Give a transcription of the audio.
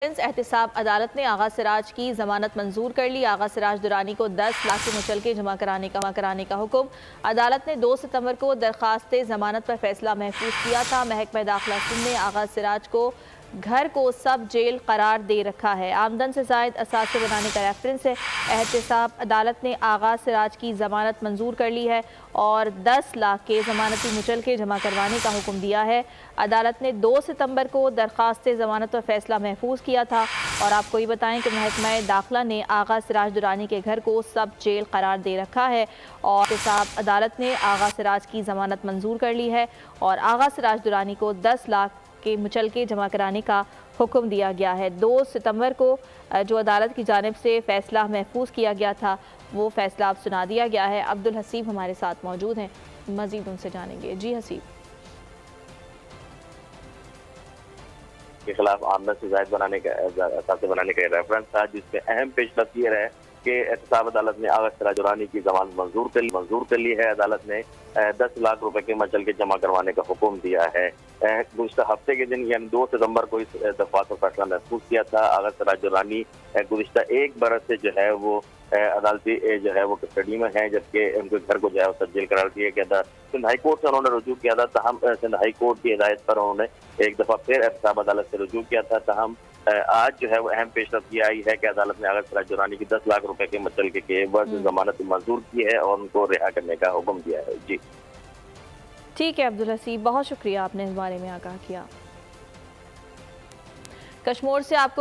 एहतिसाब अदालत ने आगा सिराज की जमानत मंजूर कर ली। आगा सिराज दुरानी को 10 लाख के मुचलके जमा कराने का हुक्म। अदालत ने 2 सितंबर को दरखास्त जमानत पर फैसला महफूज किया था। महकमा दाखिला सिंध ने आगा सिराज को घर को सब जेल करार दे रखा है। आमदन से जायद असासे बनाने का रेफरेंस है। एहतिसाब अदालत ने आगा सिराज की जमानत मंजूर कर ली है और 10 लाख के जमानती मुचलके जमा करवाने का हुक्म दिया है। अदालत ने 2 सितंबर को दरखास्त जमानत पर फैसला महफूज किया था। और आपको ये बताएं कि महकमा दाखिला ने आगा सिराज दुरानी के घर को सब जेल करार दे रखा है और एहतिसाब अदालत ने आगा सिराज की जमानत मंजूर कर ली है और आगा सिराज दुरानी को 10 लाख के मुचलके जमा कराने का हुक्म दिया गया है। 2 सितंबर को जो अदालत की जानिब से फैसला महफूज किया गया था वो फैसला अब सुना दिया गया है। अब्दुल हसीब हमारे साथ मौजूद हैं, मजीद उनसे जानेंगे। जी हसीब, के खिलाफ आमदन से जायद बनाने का रेफरेंस था, जिसमें अहम पेशरफ ये है कि एहतिसाब अदालत ने आगा सिराज दुरानी की जमानत मंजूर कर ली है। अदालत ने 10 लाख रुपए के मुचलके जमा करवाने का हुक्म दिया है। गुज़श्ता हफ्ते के दिन यानी 2 सितंबर को इस दरख्वास्त पर फैसला महफूज किया था। आगा सिराज दुरानी गुज़श्ता 1 बरस से जो है वो अदालती जो है वो कस्टडी में है, जबकि उनके घर को जो है तब्दील करार दिया गया था। सिंध हाई कोर्ट से उन्होंने रुजू किया था, तहम सिंध हाई कोर्ट की हिदायत पर उन्होंने एक दफ़ा फिर एहतिसाब अदालत से रुजू किया था। तहम आज जो है वो अहम पेशरफ ये आई है कि अदालत ने आगा सिराज दुरानी की 10 लाख रुपए के मुचलके के एवज जमानत मंजूर की है और उनको रिहा करने का हुक्म दिया है। जी ठीक है अब्दुल हसीब, बहुत शुक्रिया आपने इस बारे में आगाह किया। कश्मीर से आपको